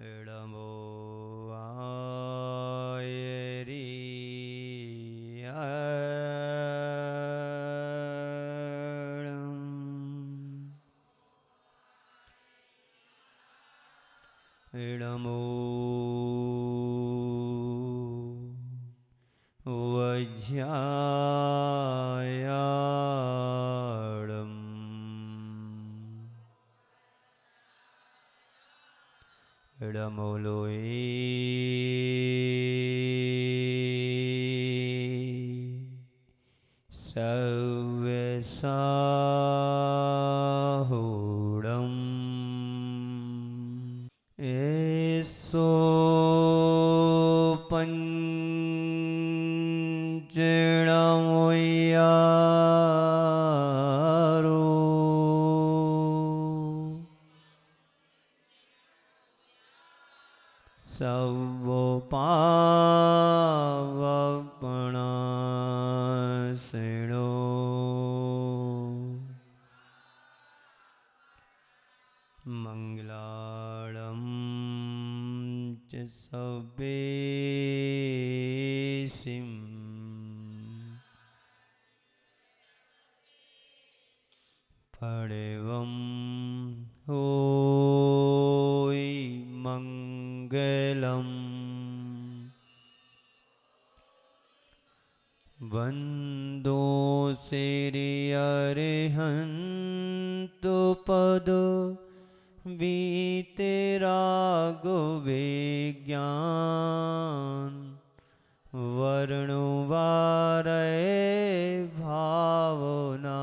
इडमो आयरी इडमो वज्यायाणम् इडमोलोये सव्यसाहुडम् एसो पंचणमुयारो सवो पावपणासिनो मंगलाळं च सवेसिं पडेवं होय मंगलम् वन्दो श्रीअरिहन्तु पद वीतरागविज्ञान वर्णवारये भावना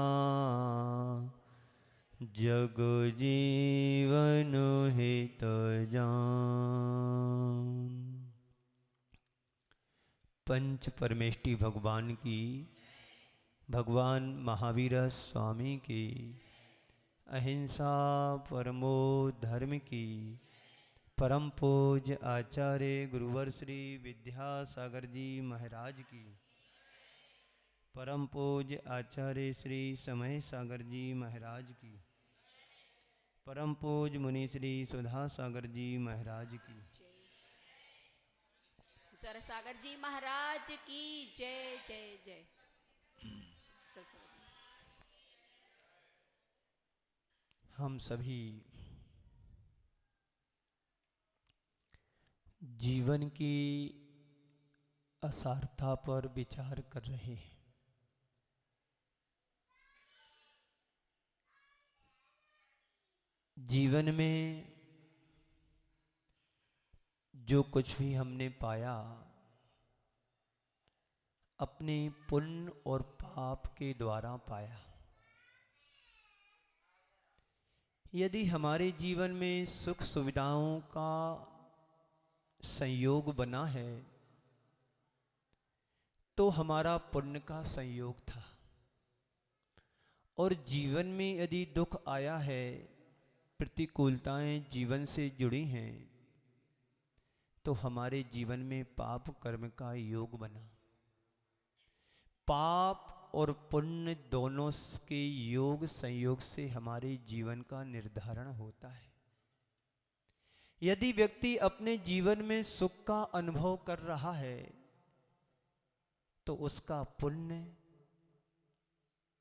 जग जीवन हित जान। पंच परमेष्टि भगवान की, भगवान महावीर स्वामी की, अहिंसा परमो धर्म की, परम पूज्य आचार्य गुरुवर श्री विद्यासागर जी महाराज की, परम पूज्य आचार्य श्री समय सागर जी महाराज की, परम पूज्य मुनि श्री सुधा सागर जी महाराज की, सागर जी महाराज की जय जय जय। हम सभी जीवन की असारता पर विचार कर रहे हैं। जीवन में जो कुछ भी हमने पाया अपने पुण्य और पाप के द्वारा पाया। यदि हमारे जीवन में सुख सुविधाओं का संयोग बना है तो हमारा पुण्य का संयोग था, और जीवन में यदि दुख आया है, प्रतिकूलताएं जीवन से जुड़ी हैं, तो हमारे जीवन में पाप कर्म का योग बना। पाप और पुण्य दोनों के योग संयोग से हमारे जीवन का निर्धारण होता है। यदि व्यक्ति अपने जीवन में सुख का अनुभव कर रहा है तो उसका पुण्य,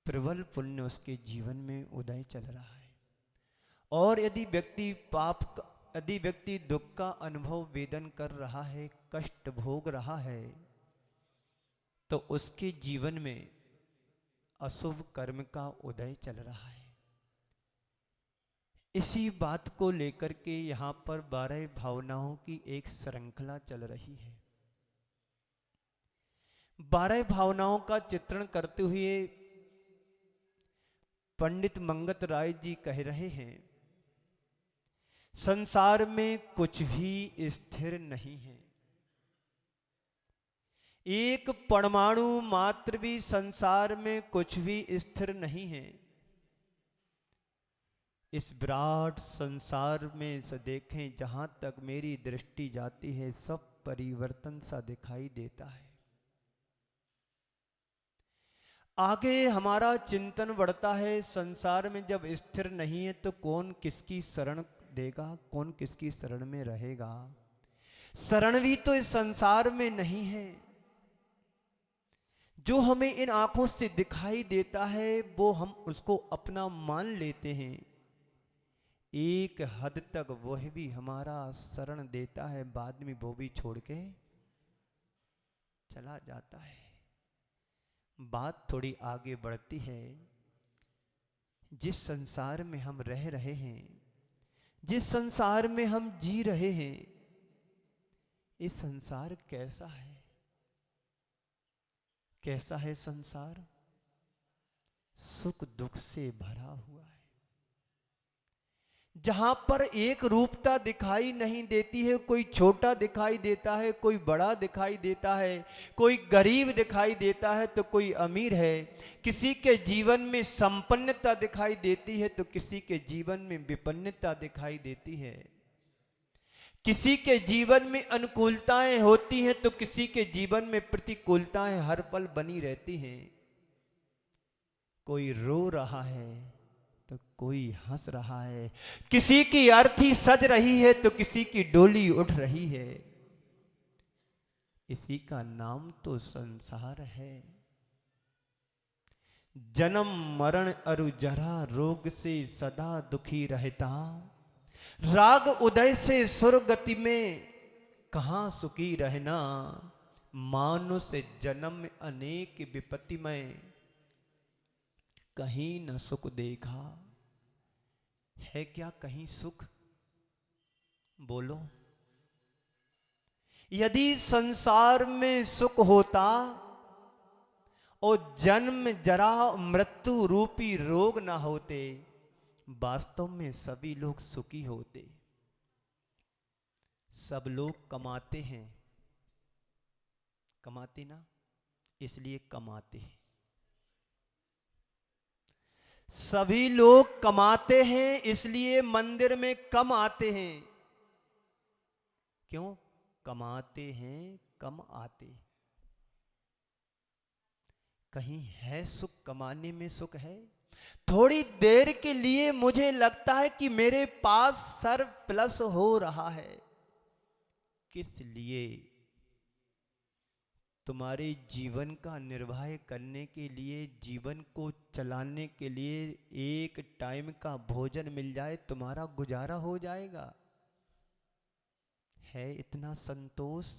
प्रबल पुण्य उसके जीवन में उदय चल रहा है। और यदि व्यक्ति दुख का अनुभव वेदन कर रहा है, कष्ट भोग रहा है, तो उसके जीवन में अशुभ कर्म का उदय चल रहा है। इसी बात को लेकर के यहाँ पर 12 भावनाओं की एक श्रृंखला चल रही है। 12 भावनाओं का चित्रण करते हुए पंडित मंगत राय जी कह रहे हैं, संसार में कुछ भी स्थिर नहीं है। एक परमाणु मात्र भी संसार में कुछ भी स्थिर नहीं है। इस विराट संसार में से देखें, जहां तक मेरी दृष्टि जाती है सब परिवर्तन सा दिखाई देता है। आगे हमारा चिंतन बढ़ता है। संसार में जब स्थिर नहीं है तो कौन किसकी शरण देगा, कौन किसकी शरण में रहेगा। शरण भी तो इस संसार में नहीं है। जो हमें इन आंखों से दिखाई देता है वो हम उसको अपना मान लेते हैं। एक हद तक वह भी हमारा शरण देता है, बाद में वो भी छोड़ के चला जाता है। बात थोड़ी आगे बढ़ती है। जिस संसार में हम रह रहे हैं, जिस संसार में हम जी रहे हैं, ये संसार कैसा है? कैसा है संसार? सुख दुख से भरा हुआ है। जहां पर एक रूपता दिखाई नहीं देती है, कोई छोटा दिखाई देता है, कोई बड़ा दिखाई देता है, कोई गरीब दिखाई देता है तो कोई अमीर है। किसी के जीवन में संपन्नता दिखाई देती है तो किसी के जीवन में विपन्नता दिखाई देती है। किसी के जीवन में अनुकूलताएं होती हैं तो किसी के जीवन में प्रतिकूलताएं हर पल बनी रहती हैं। कोई रो रहा है तो कोई हंस रहा है, किसी की अर्थी सज रही है तो किसी की डोली उठ रही है। इसी का नाम तो संसार है। जन्म मरण अरु जरा रोग से सदा दुखी रहता, राग उदय से सुरगति में कहां सुखी रहना। मानुष जन्म अनेक विपत्ति में कहीं न सुख देखा। है क्या कहीं सुख? बोलो। यदि संसार में सुख होता और जन्म जरा मृत्यु रूपी रोग ना होते, वास्तव में सभी लोग सुखी होते। सब लोग कमाते हैं, कमाते ना, इसलिए कमाते हैं। सभी लोग कमाते हैं इसलिए मंदिर में कम आते हैं। क्यों कमाते हैं, कम आते? कहीं है सुख? कमाने में सुख है? थोड़ी देर के लिए मुझे लगता है कि मेरे पास सरप्लस हो रहा है। किस लिए? तुम्हारे जीवन का निर्वाह करने के लिए, जीवन को चलाने के लिए एक टाइम का भोजन मिल जाए, तुम्हारा गुजारा हो जाएगा। है इतना संतोष?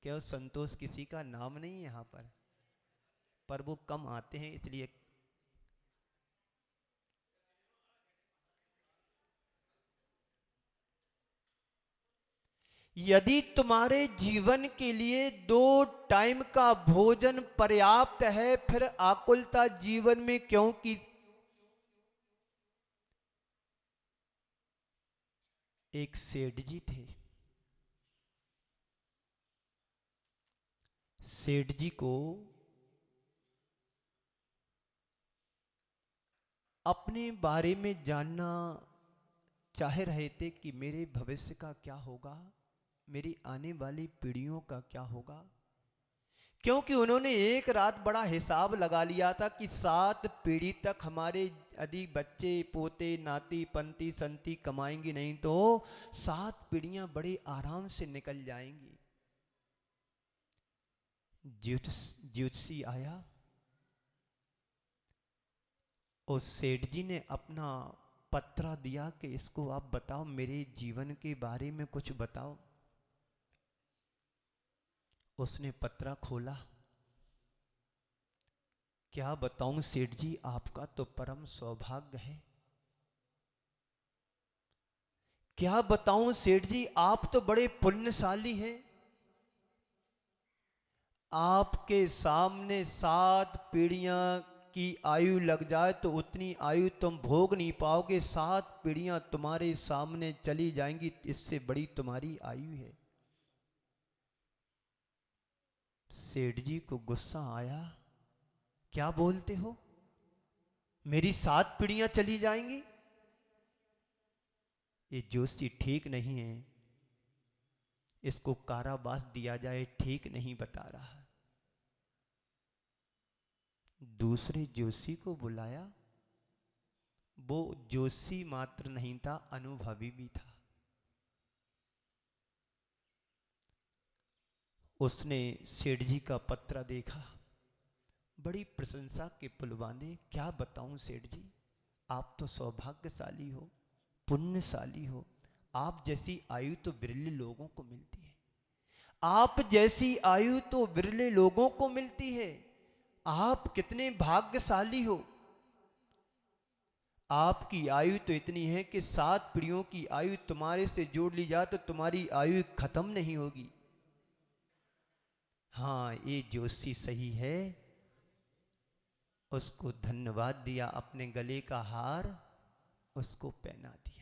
क्या संतोष किसी का नाम नहीं यहां पर वो कम आते हैं इसलिए। यदि तुम्हारे जीवन के लिए 2 टाइम का भोजन पर्याप्त है, फिर आकुलता जीवन में क्यों की? एक सेठ जी थे। सेठ जी को अपने बारे में जानना चाह रहे थे कि मेरे भविष्य का क्या होगा, मेरी आने वाली पीढ़ियों का क्या होगा। क्योंकि उन्होंने एक रात बड़ा हिसाब लगा लिया था कि 7 पीढ़ी तक हमारे यदि बच्चे पोते नाती पंती संती कमाएंगी नहीं तो 7 पीढ़ियां बड़े आराम से निकल जाएंगी। ज्योतिषी आया और सेठ जी ने अपना पत्रा दिया कि इसको आप बताओ, मेरे जीवन के बारे में कुछ बताओ। उसने पत्रा खोला। क्या बताऊं सेठ जी, आपका तो परम सौभाग्य है। क्या बताऊं सेठ जी, आप तो बड़े पुण्यशाली हैं। आपके सामने 7 पीढ़ियां की आयु लग जाए तो उतनी आयु तुम भोग नहीं पाओगे। 7 पीढ़ियां तुम्हारे सामने चली जाएंगी, इससे बड़ी तुम्हारी आयु है। सेठ जी को गुस्सा आया। क्या बोलते हो, मेरी 7 पीढ़ियां चली जाएंगी? ये जोशी ठीक नहीं है, इसको कारावास दिया जाए, ठीक नहीं बता रहा। दूसरे जोशी को बुलाया। वो जोशी मात्र नहीं था, अनुभवी भी था। उसने सेठ जी का पत्र देखा, बड़ी प्रशंसा के पुल बांधे। क्या बताऊं सेठ जी, आप तो सौभाग्यशाली हो, पुण्यशाली हो। आप जैसी आयु तो बिरले लोगों को मिलती है। आप जैसी आयु तो बिरले लोगों को मिलती है। आप कितने भाग्यशाली हो। आपकी आयु तो इतनी है कि 7 पीढ़ियों की आयु तुम्हारे से जोड़ ली जाए तो तुम्हारी आयु खत्म नहीं होगी। हाँ, ये जोशी सही है। उसको धन्यवाद दिया, अपने गले का हार उसको पहना दिया।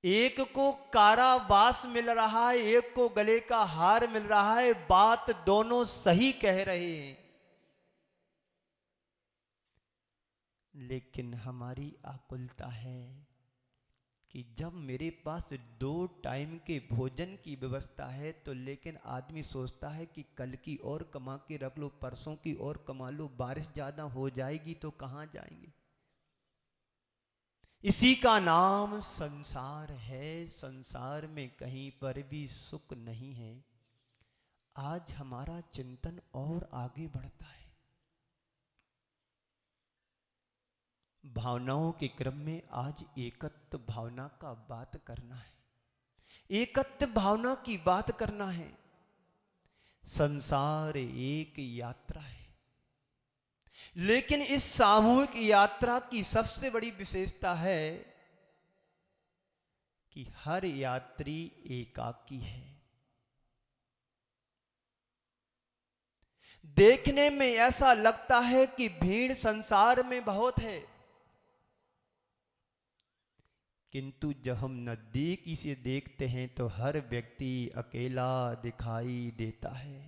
एक को कारावास मिल रहा है, एक को गले का हार मिल रहा है। बात दोनों सही कह रहे हैं, लेकिन हमारी आकुलता है कि जब मेरे पास 2 टाइम के भोजन की व्यवस्था है तो लेकिन आदमी सोचता है कि कल की और कमा के रख लो, परसों की और कमा लो, बारिश ज्यादा हो जाएगी तो कहां जाएंगे। इसी का नाम संसार है। संसार में कहीं पर भी सुख नहीं है। आज हमारा चिंतन और आगे बढ़ता है। भावनाओं के क्रम में आज एकत्व भावना का बात करना है। एकत्व भावना की बात करना है। संसार एक यात्रा है, लेकिन इस सामूहिक यात्रा की सबसे बड़ी विशेषता है कि हर यात्री एकाकी है। देखने में ऐसा लगता है कि भीड़ संसार में बहुत है, किंतु जब हम नजदीकी से देखते हैं तो हर व्यक्ति अकेला दिखाई देता है।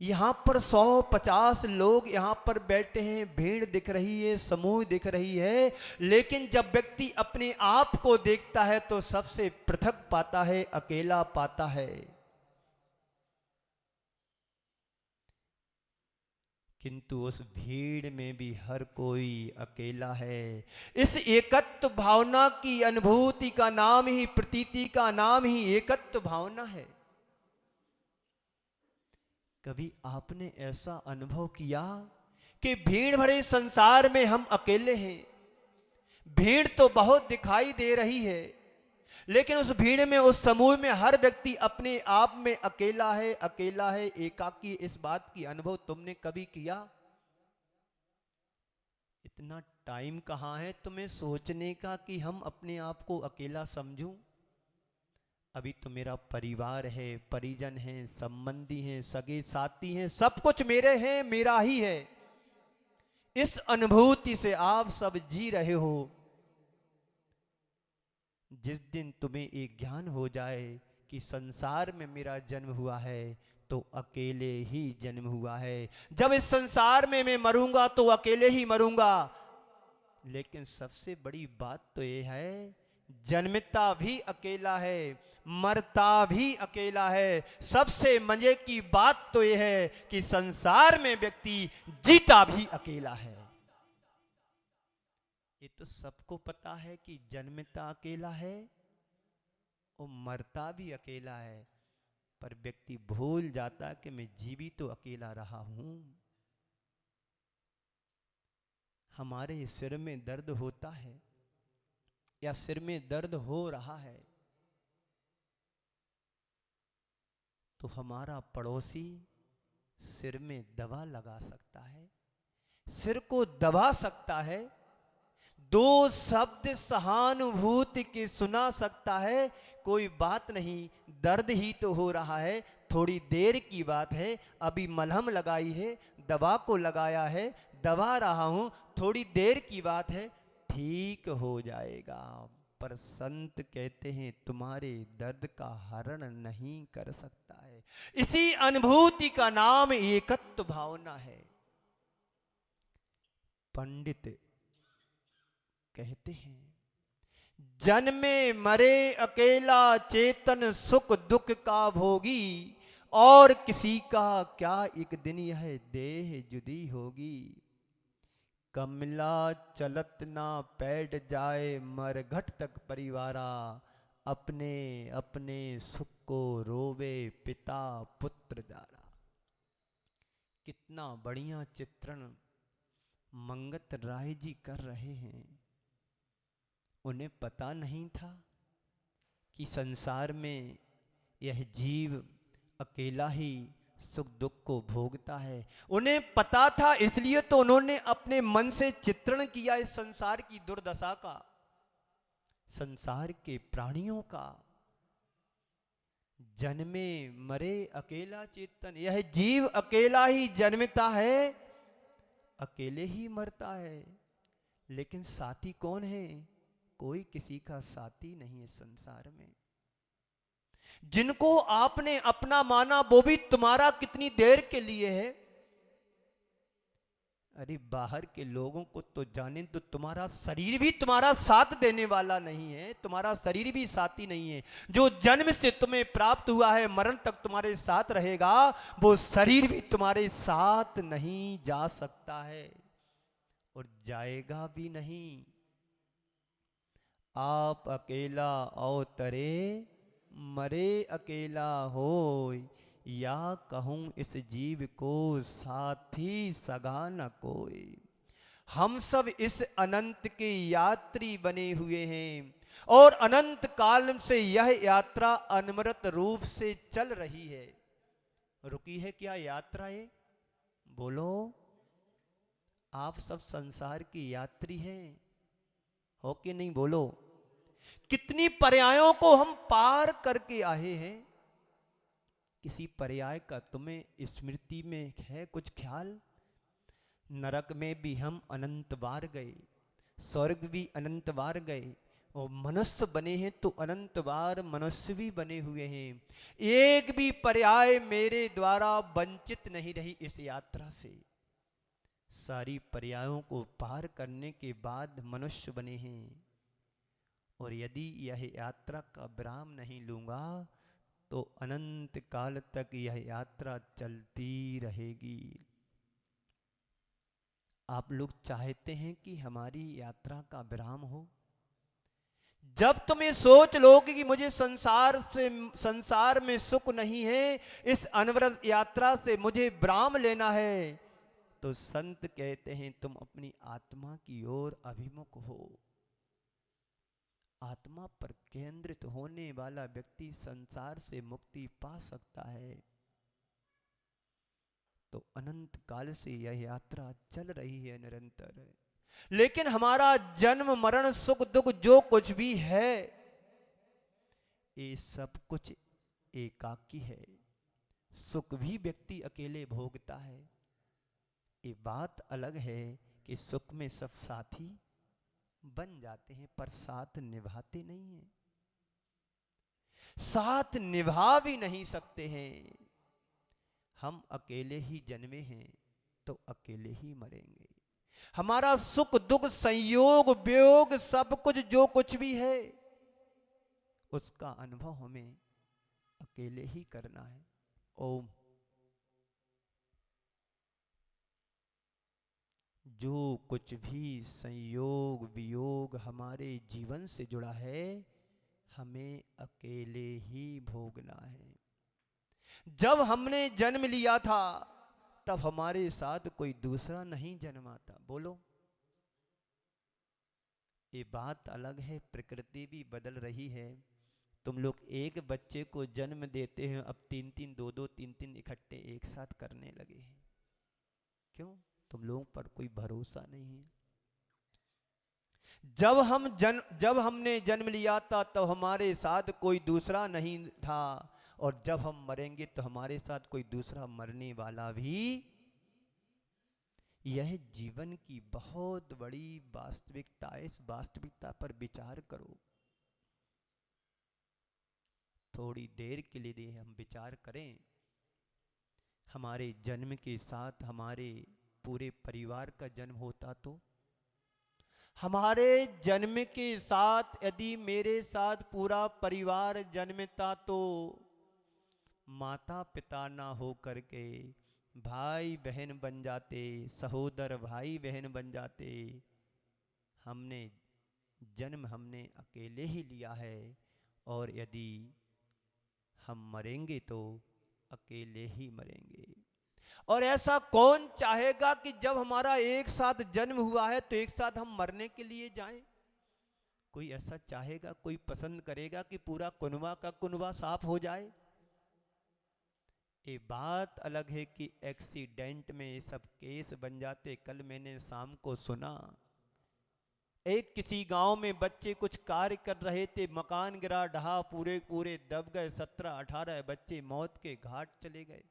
यहां पर 100-50 लोग यहां पर बैठे हैं, भीड़ दिख रही है, समूह दिख रही है, लेकिन जब व्यक्ति अपने आप को देखता है तो सबसे पृथक पाता है, अकेला पाता है। किंतु उस भीड़ में भी हर कोई अकेला है। इस एकत्व भावना की अनुभूति का नाम ही, प्रतीति का नाम ही एकत्व भावना है। कभी आपने ऐसा अनुभव किया कि भीड़ भरे संसार में हम अकेले हैं? भीड़ तो बहुत दिखाई दे रही है, लेकिन उस भीड़ में, उस समूह में हर व्यक्ति अपने आप में अकेला है, अकेला है, एकाकी। इस बात की अनुभव तुमने कभी किया? इतना टाइम कहाँ है तुम्हें सोचने का कि हम अपने आप को अकेला समझूं? अभी तो मेरा परिवार है, परिजन हैं, संबंधी हैं, सगे साथी हैं, सब कुछ मेरे हैं, मेरा ही है। इस अनुभूति से आप सब जी रहे हो। जिस दिन तुम्हें एक ज्ञान हो जाए कि संसार में मेरा जन्म हुआ है तो अकेले ही जन्म हुआ है, जब इस संसार में मैं मरूंगा तो अकेले ही मरूंगा। लेकिन सबसे बड़ी बात तो यह है, जन्मता भी अकेला है, मरता भी अकेला है। सबसे मजे की बात तो यह है कि संसार में व्यक्ति जीता भी अकेला है। ये तो सबको पता है कि जन्मता अकेला है और मरता भी अकेला है, पर व्यक्ति भूल जाता कि मैं जीवित तो अकेला रहा हूं। हमारे सिर में दर्द होता है या सिर में दर्द हो रहा है तो हमारा पड़ोसी सिर में दवा लगा सकता है, सिर को दबा सकता है, 2 शब्द सहानुभूति के सुना सकता है। कोई बात नहीं, दर्द ही तो हो रहा है, थोड़ी देर की बात है, अभी मलहम लगाई है, दवा को लगाया है, दबा रहा हूं, थोड़ी देर की बात है, ठीक हो जाएगा। पर संत कहते हैं तुम्हारे दर्द का हरण नहीं कर सकता है। इसी अनुभूति का नाम एकत्व भावना है। पंडित कहते हैं जन्मे मरे अकेला चेतन सुख दुख का भोगी, और किसी का क्या एक दिन यह देह जुदी होगी। कमला चलत ना पैठ जाए मरघट तक परिवारा, अपने अपने सुख को रोवे पिता पुत्र दारा। कितना बढ़िया चित्रण मंगत राय जी कर रहे हैं। उन्हें पता नहीं था कि संसार में यह जीव अकेला ही सुख दुख को भोगता है। उन्हें पता था, इसलिए तो उन्होंने अपने मन से चित्रण किया इस संसार की दुर्दशा का, संसार के प्राणियों का। जन्मे मरे अकेला चेतन, यह जीव अकेला ही जन्मता है, अकेले ही मरता है। लेकिन साथी कौन है? कोई किसी का साथी नहीं है संसार में। जिनको आपने अपना माना वो भी तुम्हारा कितनी देर के लिए है। अरे बाहर के लोगों को तो जाने तो तुम्हारा शरीर भी तुम्हारा साथ देने वाला नहीं है, तुम्हारा शरीर भी साथी नहीं है। जो जन्म से तुम्हें प्राप्त हुआ है मरण तक तुम्हारे साथ रहेगा, वो शरीर भी तुम्हारे साथ नहीं जा सकता है और जाएगा भी नहीं। आप अकेला अवतरे मरे अकेला होय, या कहूँ इस जीव को साथी सगा न कोई। हम सब इस अनंत के यात्री बने हुए हैं और अनंत काल से यह यात्रा अनवरत रूप से चल रही है। रुकी है क्या यात्रा ये? बोलो। आप सब संसार की यात्री हैं, हो कि नहीं? बोलो। कितनी पर्यायों को हम पार करके आए हैं। किसी पर्याय का तुम्हें स्मृति में है कुछ ख्याल? नरक में भी हम अनंत बार गए, स्वर्ग भी अनंत बार गए, और मनुष्य बने हैं तो अनंत बार मनुष्य भी बने हुए हैं। एक भी पर्याय मेरे द्वारा वंचित नहीं रही इस यात्रा से। सारी पर्यायों को पार करने के बाद मनुष्य बने हैं। और यदि यह यात्रा का विराम नहीं लूंगा तो अनंत काल तक यह यात्रा चलती रहेगी। आप लोग चाहते हैं कि हमारी यात्रा का विराम हो? जब तुम ये सोच लोगे कि मुझे संसार में सुख नहीं है, इस अनवरत यात्रा से मुझे विराम लेना है, तो संत कहते हैं तुम अपनी आत्मा की ओर अभिमुख हो। आत्मा पर केंद्रित होने वाला व्यक्ति संसार से मुक्ति पा सकता है। तो अनंत काल से यह यात्रा चल रही है निरंतर। लेकिन हमारा जन्म मरण सुख दुख जो कुछ भी है, ये सब कुछ एकाकी है। सुख भी व्यक्ति अकेले भोगता है। ये बात अलग है कि सुख में सब साथी बन जाते हैं पर साथ निभाते नहीं हैं, साथ निभा भी नहीं सकते हैं। हम अकेले ही जन्मे हैं तो अकेले ही मरेंगे। हमारा सुख दुख संयोग वियोग सब कुछ जो कुछ भी है, उसका अनुभव हमें अकेले ही करना है। ओम। जो कुछ भी संयोग वियोग हमारे जीवन से जुड़ा है, हमें अकेले ही भोगना है। जब हमने जन्म लिया था तब हमारे साथ कोई दूसरा नहीं जन्मा था। बोलो। ये बात अलग है, प्रकृति भी बदल रही है। तुम लोग एक बच्चे को जन्म देते हैं, अब 3-3 2-2 3-3 इकट्ठे एक साथ करने लगे हैं। क्यों? तुम लोगों पर कोई भरोसा नहीं है। जब हमने जन्म लिया था तो हमारे साथ कोई दूसरा नहीं था, और जब हम मरेंगे तो हमारे साथ कोई दूसरा मरने वाला भी। यह जीवन की बहुत बड़ी वास्तविकता है। इस वास्तविकता पर विचार करो। थोड़ी देर के लिए हम विचार करें। हमारे जन्म के साथ हमारे पूरे परिवार का जन्म होता तो, हमारे जन्म के साथ यदि मेरे साथ पूरा परिवार जन्मता तो माता पिता ना हो करके भाई बहन बन जाते, सहोदर भाई बहन बन जाते। हमने जन्म हमने अकेले ही लिया है, और यदि हम मरेंगे तो अकेले ही मरेंगे। और ऐसा कौन चाहेगा कि जब हमारा एक साथ जन्म हुआ है तो एक साथ हम मरने के लिए जाएं? कोई ऐसा चाहेगा? कोई पसंद करेगा कि पूरा कुनबा का कुनबा साफ हो जाए? ये बात अलग है कि एक्सीडेंट में ये सब केस बन जाते। कल मैंने शाम को सुना, एक किसी गांव में बच्चे कुछ कार्य कर रहे थे, मकान गिरा, ढहा, पूरे पूरे दब गए। 17-18 बच्चे मौत के घाट चले गए।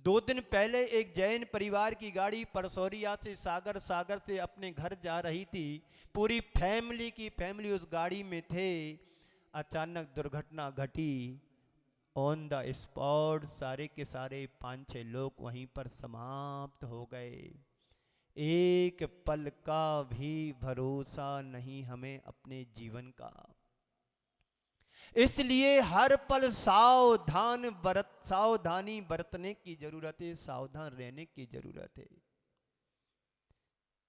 2 दिन पहले एक जैन परिवार की गाड़ी परसौरिया से सागर, सागर से अपने घर जा रही थी। पूरी फैमिली की फैमिली उस गाड़ी में थे। अचानक दुर्घटना घटी। ऑन द स्पॉट सारे के सारे 5-6 लोग वहीं पर समाप्त हो गए। एक पल का भी भरोसा नहीं हमें अपने जीवन का। इसलिए हर पल सावधानी बरतने की जरूरत है, सावधान रहने की जरूरत है।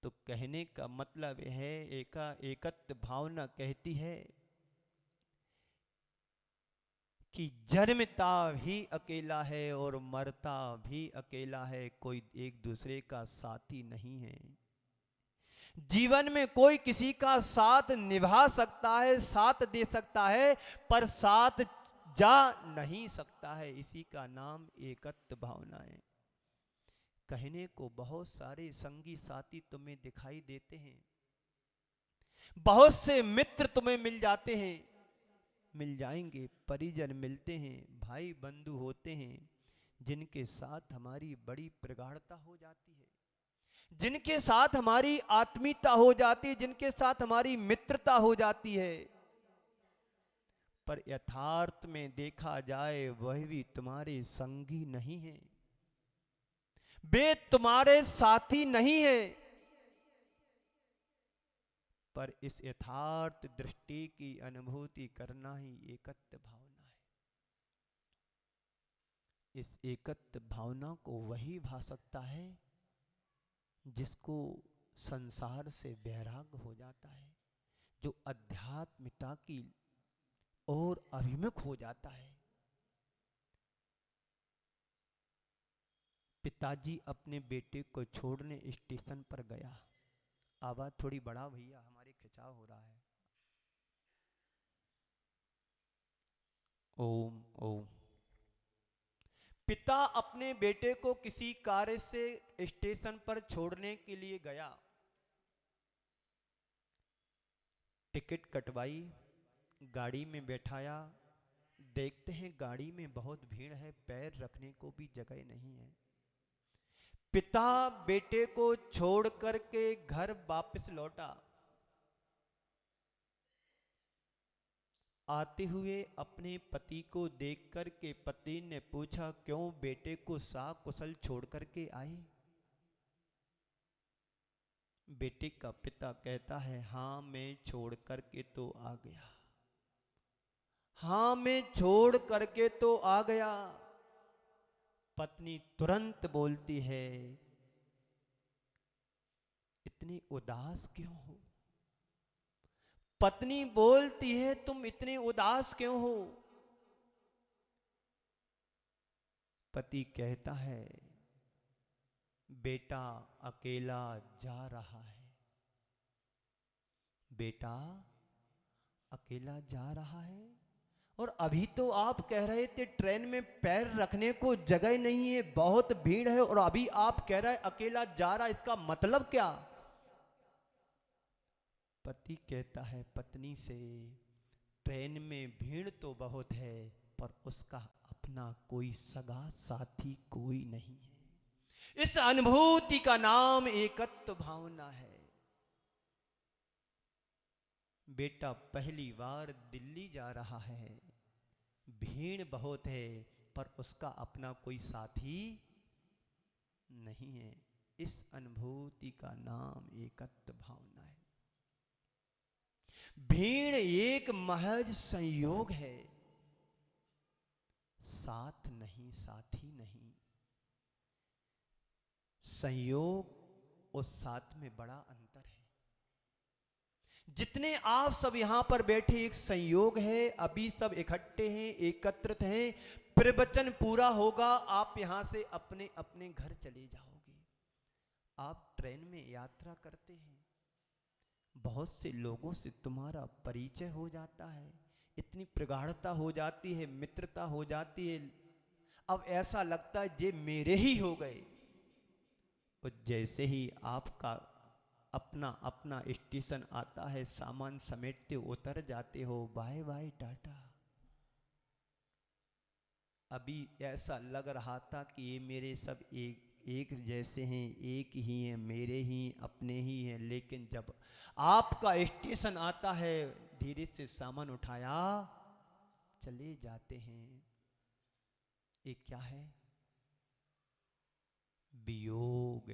तो कहने का मतलब है, एकत्व भावना कहती है कि जन्मता भी अकेला है और मरता भी अकेला है, कोई एक दूसरे का साथी नहीं है। जीवन में कोई किसी का साथ निभा सकता है, साथ दे सकता है, पर साथ जा नहीं सकता है। इसी का नाम एकत्व भावना है। कहने को बहुत सारे संगी साथी तुम्हें दिखाई देते हैं, बहुत से मित्र तुम्हें मिल जाते हैं, मिल जाएंगे, परिजन मिलते हैं, भाई बंधु होते हैं, जिनके साथ हमारी बड़ी प्रगाढ़ता हो जाती है, जिनके साथ हमारी आत्मीयता हो जाती है, जिनके साथ हमारी मित्रता हो जाती है। पर यथार्थ में देखा जाए वह भी तुम्हारे संगी नहीं है, वे तुम्हारे साथी नहीं है। पर इस यथार्थ दृष्टि की अनुभूति करना ही एकत्व भावना है। इस एकत्व भावना को वही भा सकता है जिसको संसार से वैराग्य हो जाता है, जो अध्यात्मिकता की ओर अभिमुख हो जाता है। पिताजी अपने बेटे को छोड़ने स्टेशन पर गया। आवाज थोड़ी बढ़ा भैया, हमारे खिंचाव हो रहा है। ओम ओम। पिता अपने बेटे को किसी कार्य से स्टेशन पर छोड़ने के लिए गया। टिकट कटवाई, गाड़ी में बैठाया। देखते हैं गाड़ी में बहुत भीड़ है, पैर रखने को भी जगह नहीं है। पिता बेटे को छोड़ करके घर वापस लौटा। आते हुए अपने पति को देख करके पति ने पूछा, क्यों बेटे को साकुशल छोड़ करके आए? बेटे का पिता कहता है, हाँ मैं छोड़ करके तो आ गया, हाँ मैं छोड़ करके तो आ गया। पत्नी तुरंत बोलती है, इतनी उदास क्यों हो? पत्नी बोलती है, तुम इतने उदास क्यों हो? पति कहता है, बेटा अकेला जा रहा है। बेटा अकेला जा रहा है, और अभी तो आप कह रहे थे ट्रेन में पैर रखने को जगह नहीं है, बहुत भीड़ है, और अभी आप कह रहे हैं अकेला जा रहा है, इसका मतलब क्या? पति कहता है पत्नी से, ट्रेन में भीड़ तो बहुत है, पर उसका अपना कोई सगा साथी कोई नहीं है। इस अनुभूति का नाम एकत्व भावना है। बेटा पहली बार दिल्ली जा रहा है, भीड़ बहुत है, पर उसका अपना कोई साथी नहीं है। इस अनुभूति का नाम एकत्व भावना है। भीड़ एक महज संयोग है, साथ नहीं, साथी नहीं। संयोग और साथ में बड़ा अंतर है। जितने आप सब यहां पर बैठे एक संयोग है, अभी सब इकट्ठे हैं, एकत्रित हैं। प्रवचन पूरा होगा, आप यहां से अपने अपने घर चले जाओगे। आप ट्रेन में यात्रा करते हैं, बहुत से लोगों से तुम्हारा परिचय हो जाता है, इतनी प्रगाढ़ता हो जाती है, मित्रता हो जाती है। अब ऐसा लगता है ये मेरे ही हो गए। और जैसे ही आपका अपना अपना स्टेशन आता है, सामान समेटते उतर जाते हो, बाय बाय टाटा। अभी ऐसा लग रहा था कि ये मेरे सब एक जैसे हैं, एक ही हैं, मेरे ही अपने ही हैं। लेकिन जब आपका स्टेशन आता है, धीरे से सामान उठाया, चले जाते हैं। ये क्या है? वियोग।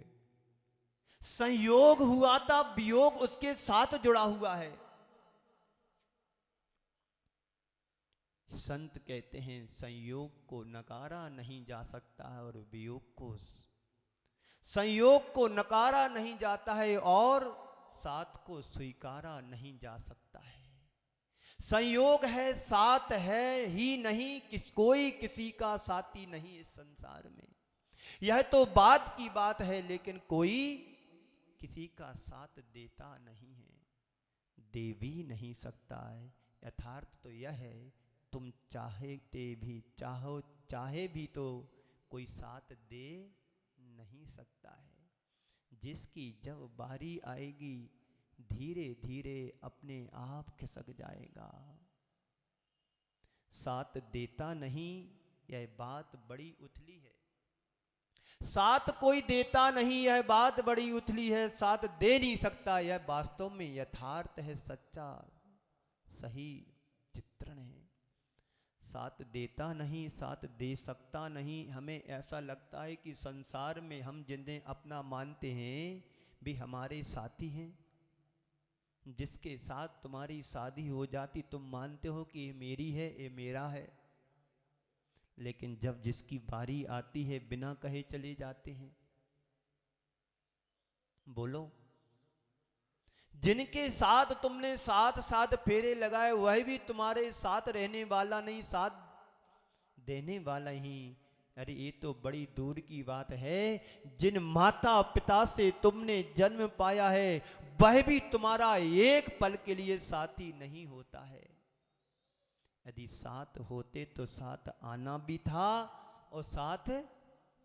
संयोग हुआ था, वियोग उसके साथ जुड़ा हुआ है। संत कहते हैं संयोग को नकारा नहीं जा सकता है, और वियोग को, संयोग को नकारा नहीं जाता है और साथ को स्वीकारा नहीं जा सकता है। संयोग है, साथ है ही नहीं, कोई किसी का साथी नहीं इस संसार में। यह तो बात की बात है, लेकिन कोई किसी का साथ देता नहीं है, दे भी नहीं सकता है। यथार्थ तो यह है, तुम चाहते भी चाहे भी तो कोई साथ दे नहीं सकता है। जिसकी जब बारी आएगी, धीरे धीरे अपने आप खिसक जाएगा। साथ देता नहीं, यह बात बड़ी उथली है। साथ कोई देता नहीं, यह बात बड़ी उथली है। साथ दे नहीं सकता, यह वास्तव में यथार्थ है, सच्चा सही चित्रण है। साथ देता नहीं, साथ दे सकता नहीं। हमें ऐसा लगता है कि संसार में हम जिन्हें अपना मानते हैं भी हमारे साथी हैं। जिसके साथ तुम्हारी शादी हो जाती, तुम मानते हो कि ये मेरी है, ये मेरा है। लेकिन जब जिसकी बारी आती है, बिना कहे चले जाते हैं। बोलो, जिनके साथ तुमने साथ साथ फेरे लगाए, वह भी तुम्हारे साथ रहने वाला नहीं, साथ देने वाला ही। अरे ये तो बड़ी दूर की बात है। जिन माता पिता से तुमने जन्म पाया है, वह भी तुम्हारा एक पल के लिए साथी नहीं होता है। यदि साथ होते तो साथ आना भी था और साथ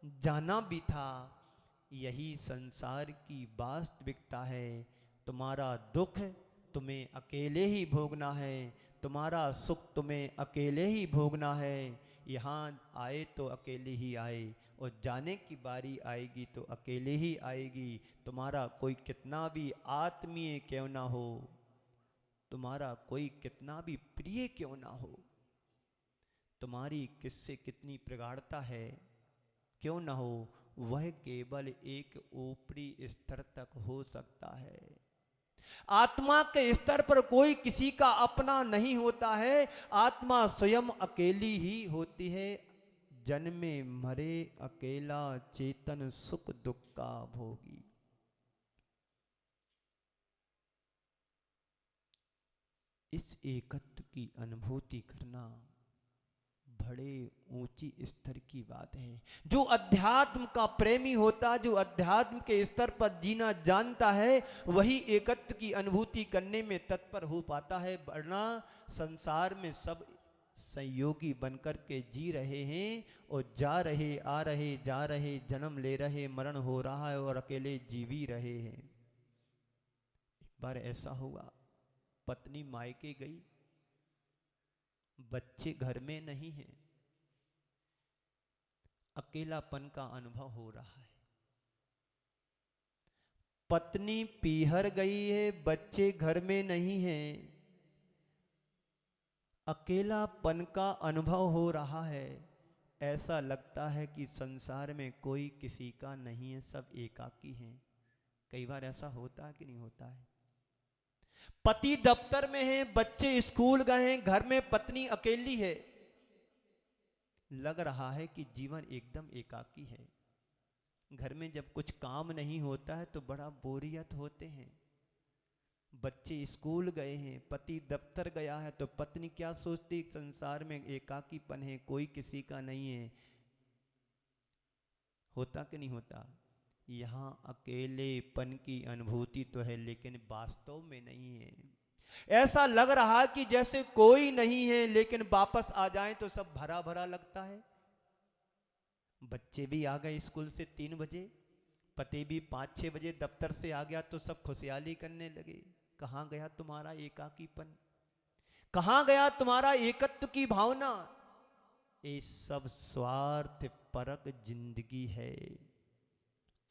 जाना भी था। यही संसार की वास्तविकता है। तुम्हारा दुख तुम्हें अकेले ही भोगना है, तुम्हारा सुख तुम्हें अकेले ही भोगना है। यहाँ आए तो अकेले ही आए, और जाने की बारी आएगी तो अकेले ही आएगी। तुम्हारा कोई कितना भी आत्मीय क्यों ना हो, तुम्हारा कोई कितना भी प्रिय क्यों ना हो, तुम्हारी किससे कितनी प्रगाढ़ता है क्यों ना हो, वह केवल एक ऊपरी स्तर तक हो सकता है। आत्मा के स्तर पर कोई किसी का अपना नहीं होता है। आत्मा स्वयं अकेली ही होती है। जन्मे मरे अकेला, चेतन सुख दुख का भोगी। इस एकत्व की अनुभूति करना बड़े ऊंची स्तर की बात है। जो अध्यात्म का प्रेमी होता, जो अध्यात्म के स्तर पर जीना जानता है, वही एकत्व की अनुभूति करने में तत्पर हो पाता है। वरना संसार में सब संयोगी बनकर के जी रहे हैं, और जा रहे, आ रहे, जा रहे, जन्म ले रहे, मरण हो रहा है, और अकेले जी भी रहे हैं। एक बार ऐसा हुआ, पत्नी मायके गई, बच्चे घर में नहीं है, अकेलापन का अनुभव हो रहा है। पत्नी पीहर गई है, बच्चे घर में नहीं है, अकेलापन का अनुभव हो रहा है। ऐसा लगता है कि संसार में कोई किसी का नहीं है, सब एकाकी हैं। कई बार ऐसा होता है कि नहीं होता है? पति दफ्तर में है, बच्चे स्कूल गए हैं, घर में पत्नी अकेली है। लग रहा है कि जीवन एकदम एकाकी है। घर में जब कुछ काम नहीं होता है तो बड़ा बोरियत होते हैं। बच्चे स्कूल गए हैं, पति दफ्तर गया है, तो पत्नी क्या सोचती, संसार में एकाकीपन है, कोई किसी का नहीं है। होता कि नहीं होता? यहाँ अकेलेपन की अनुभूति तो है, लेकिन वास्तव में नहीं है। ऐसा लग रहा कि जैसे कोई नहीं है, लेकिन वापस आ जाएं तो सब भरा भरा लगता है। बच्चे भी आ गए स्कूल से 3 बजे, पति भी 5-6 बजे दफ्तर से आ गया, तो सब खुशहाली करने लगे। कहाँ गया तुम्हारा एकाकीपन? कहाँ गया तुम्हारा एकत्व की भावना? ये सब स्वार्थ परक जिंदगी है।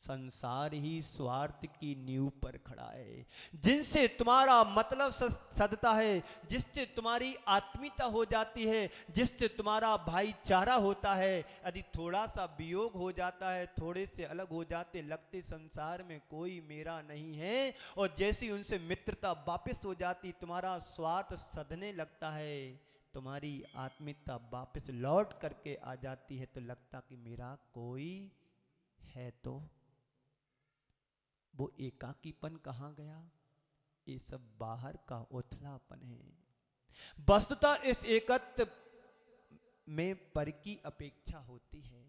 संसार ही स्वार्थ की नींव पर खड़ा है। जिनसे तुम्हारा मतलब सधता है, जिससे तुम्हारी आत्मीयता हो जाती है, जिससे तुम्हारा भाईचारा होता है, यदि थोड़ा सा वियोग हो जाता है, थोड़े से अलग हो जाते, लगते संसार में कोई मेरा नहीं है। और जैसी उनसे मित्रता वापस हो जाती, तुम्हारा स्वार्थ सधने लगता है, तुम्हारी आत्मीयता वापस लौट करके आ जाती है, तो लगता कि मेरा कोई है। तो वो एकाकीपन कहाँ गया? ये सब बाहर का उथलापन है। वस्तुतः इस एकत्व में पर की अपेक्षा होती है।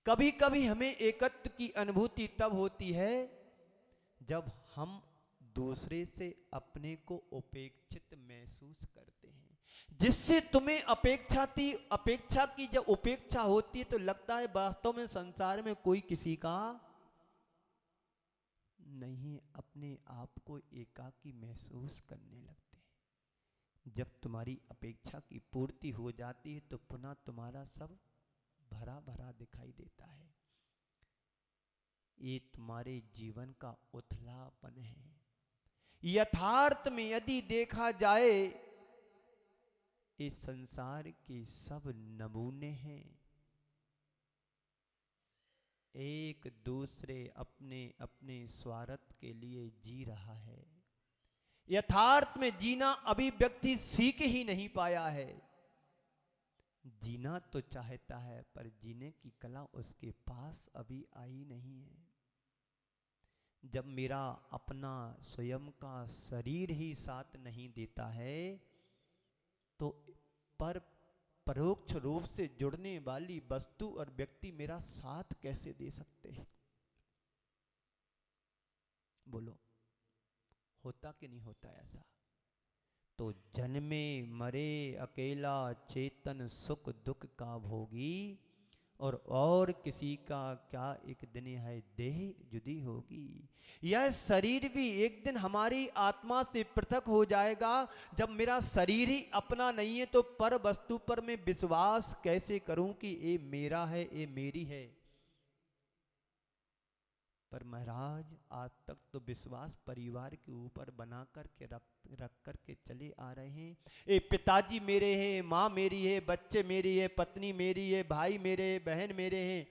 कभी कभी हमें एकत्व की अनुभूति तब होती है जब हम दूसरे से अपने को उपेक्षित महसूस करते हैं। जिससे तुम्हें अपेक्षा की जब उपेक्षा होती है, तो लगता है वास्तव में संसार में कोई किसी का नहीं। अपने आप को एकाकी महसूस करने लगते हैं। जब तुम्हारी अपेक्षा की पूर्ति हो जाती है, तो पुनः तुम्हारा सब भरा भरा दिखाई देता है। ये तुम्हारे जीवन का उथलापन है। यथार्थ में यदि देखा जाए, इस संसार के सब नमूने हैं। एक दूसरे अपने अपने स्वार्थ के लिए जी रहा है। यथार्थ में जीना अभी व्यक्ति सीख ही नहीं पाया है। जीना तो चाहता है, पर जीने की कला उसके पास अभी आई नहीं है। जब मेरा अपना स्वयं का शरीर ही साथ नहीं देता है, तो परोक्ष रूप से जुड़ने वाली वस्तु और व्यक्ति मेरा साथ कैसे दे सकते हैं? बोलो, होता कि नहीं होता ऐसा? तो जन्मे मरे अकेला चेतन सुख दुख का भोगी, और किसी का क्या एक दिन है देह जुदी होगी। यह शरीर भी एक दिन हमारी आत्मा से पृथक हो जाएगा। जब मेरा शरीर ही अपना नहीं है, तो पर वस्तु पर मैं विश्वास कैसे करूं कि ये मेरा है, ये मेरी है? पर महाराज, आज तक तो विश्वास परिवार के ऊपर बना करके रख करके चले आ रहे हैं। ये पिताजी मेरे हैं, माँ मेरी है, बच्चे मेरी है, पत्नी मेरी है, भाई मेरे हैं, बहन मेरे हैं।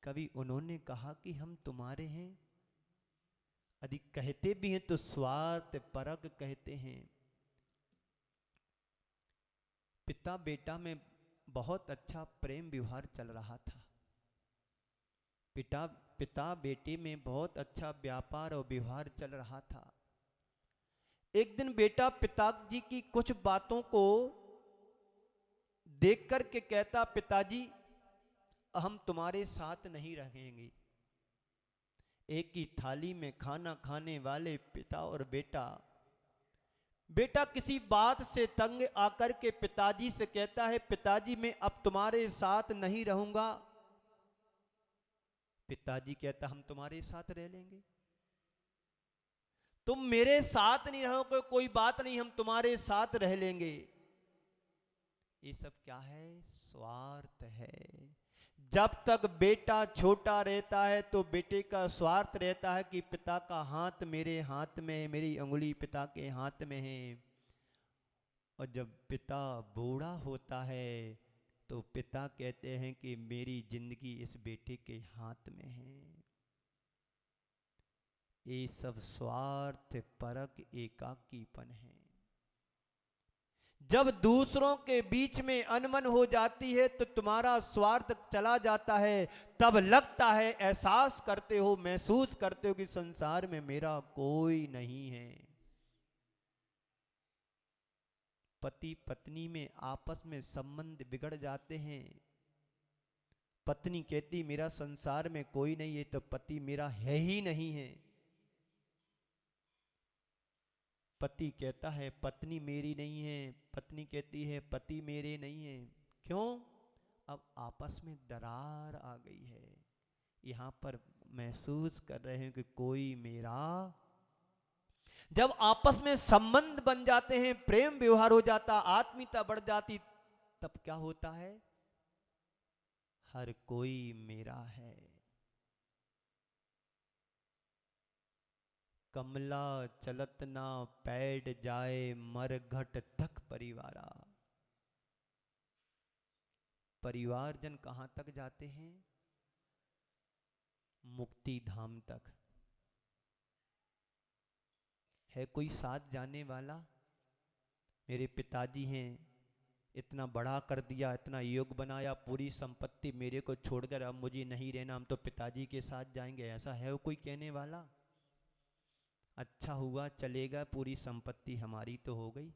कभी उन्होंने कहा कि हम तुम्हारे हैं? यदि कहते भी हैं तो स्वार्थ परक कहते हैं। पिता बेटा में बहुत अच्छा प्रेम व्यवहार चल रहा था। पिता बेटे में बहुत अच्छा व्यापार और व्यवहार चल रहा था। एक दिन बेटा पिताजी की कुछ बातों को देख करके कहता, पिताजी हम तुम्हारे साथ नहीं रहेंगे। एक ही थाली में खाना खाने वाले पिता और बेटा। बेटा किसी बात से तंग आकर के पिताजी से कहता है, पिताजी मैं अब तुम्हारे साथ नहीं रहूंगा। पिताजी कहता, हम तुम्हारे साथ रह लेंगे। तुम मेरे साथ नहीं रहोगे, कोई बात नहीं, हम तुम्हारे साथ रह लेंगे। ये सब क्या है? स्वार्थ है। जब तक बेटा छोटा रहता है, तो बेटे का स्वार्थ रहता है कि पिता का हाथ मेरे हाथ में है, मेरी उंगली पिता के हाथ में है। और जब पिता बूढ़ा होता है, तो पिता कहते हैं कि मेरी जिंदगी इस बेटे के हाथ में है। ये सब स्वार्थ परक एकाकीपन है। जब दूसरों के बीच में अनबन हो जाती है तो तुम्हारा स्वार्थ चला जाता है, तब लगता है, एहसास करते हो, महसूस करते हो कि संसार में मेरा कोई नहीं है। पति पत्नी में आपस में संबंध बिगड़ जाते हैं। पत्नी कहती मेरा संसार में कोई नहीं है, तो पति मेरा है ही नहीं है। पति कहता है पत्नी मेरी नहीं है, पत्नी कहती है पति मेरे नहीं है। क्यों? अब आपस में दरार आ गई है। यहां पर महसूस कर रहे हैं कि कोई मेरा। जब आपस में संबंध बन जाते हैं, प्रेम व्यवहार हो जाता, आत्मीयता बढ़ जाती, तब क्या होता है? हर कोई मेरा है। कमला चलत ना पैड जाए, मरघट तक परिवारा। परिवारजन कहां तक जाते हैं? मुक्ति धाम तक। है कोई साथ जाने वाला? मेरे पिताजी हैं, इतना बड़ा कर दिया, इतना योग बनाया, पूरी संपत्ति मेरे को छोड़कर अब मुझे नहीं रहना, हम तो पिताजी के साथ जाएंगे, ऐसा है कोई कहने वाला? अच्छा हुआ चलेगा, पूरी संपत्ति हमारी तो हो गई।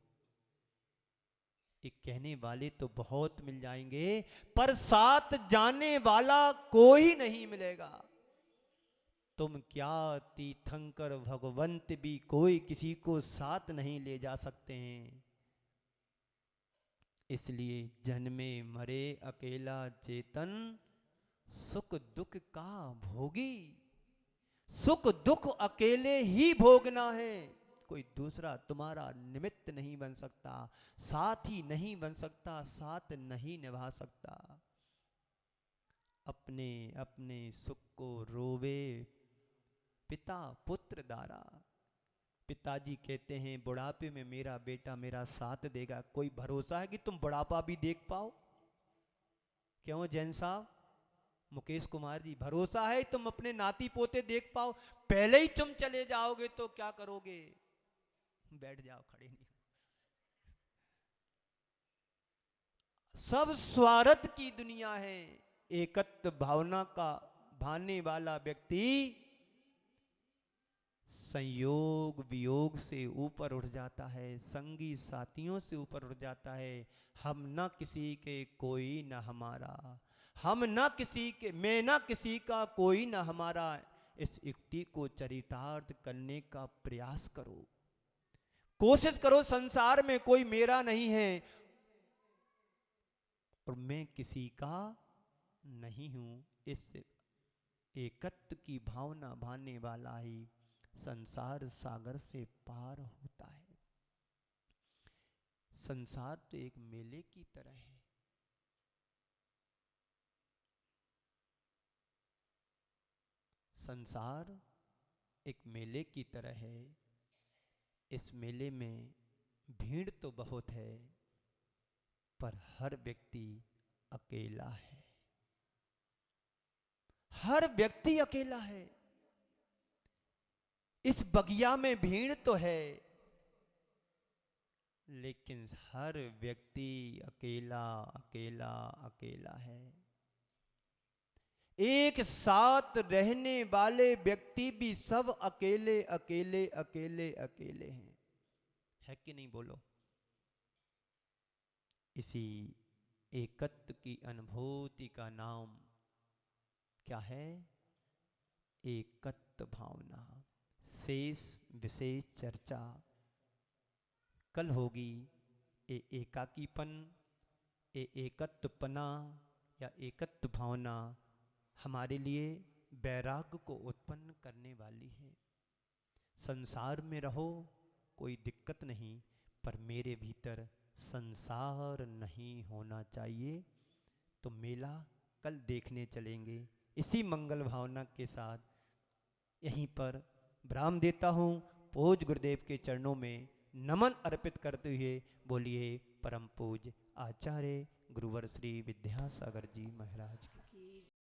एक कहने वाले तो बहुत मिल जाएंगे, पर साथ जाने वाला कोई नहीं मिलेगा। तुम क्या तीर्थंकर भगवंत भी कोई किसी को साथ नहीं ले जा सकते हैं। इसलिए जन्मे मरे अकेला चेतन, सुख दुख का भोगी। सुख दुख अकेले ही भोगना है, कोई दूसरा तुम्हारा निमित्त नहीं बन सकता, साथी नहीं बन सकता, साथ नहीं निभा सकता। अपने अपने सुख को रोवे पिता पुत्र दारा। पिताजी कहते हैं बुढ़ापे में मेरा बेटा मेरा साथ देगा। कोई भरोसा है कि तुम बुढ़ापा भी देख पाओ? क्यों जैन साहब, मुकेश कुमार जी, भरोसा है तुम अपने नाती पोते देख पाओ? पहले ही तुम चले जाओगे तो क्या करोगे? बैठ जाओ, खड़े नहीं। सब स्वार्थ की दुनिया है। एकत्व भावना का भाने वाला व्यक्ति संयोग वियोग से ऊपर उठ जाता है, संगी साथियों से ऊपर उठ जाता है। हम न किसी के कोई न हमारा, हम न किसी के, मैं न किसी का कोई न हमारा। इस युक्ति को चरितार्थ करने का प्रयास करो, कोशिश करो। संसार में कोई मेरा नहीं है और मैं किसी का नहीं हूं। इस एकत्व की भावना भाने वाला ही संसार सागर से पार होता है। संसार तो एक मेले की तरह है। संसार एक मेले की तरह है। इस मेले में भीड़ तो बहुत है, पर हर व्यक्ति अकेला है। हर व्यक्ति अकेला है। इस बगिया में भीड़ तो है, लेकिन हर व्यक्ति अकेला अकेला अकेला है। एक साथ रहने वाले व्यक्ति भी सब अकेले अकेले अकेले अकेले हैं। है कि नहीं बोलो? इसी एकत्व की अनुभूति का नाम क्या है? एकत्व भावना। शेष विशेष चर्चा कल होगी। एकाकीपन, एकत्वपना या एकत्व भावना हमारे लिए वैराग्य को उत्पन्न करने वाली है। संसार में रहो कोई दिक्कत नहीं, पर मेरे भीतर संसार नहीं होना चाहिए। तो मेला कल देखने चलेंगे इसी मंगल भावना के साथ। यहीं पर विराम देता हूँ। पूज्य गुरुदेव के चरणों में नमन अर्पित करते हुए बोलिए परम पूज्य आचार्य गुरुवर श्री विद्यासागर जी महाराज की।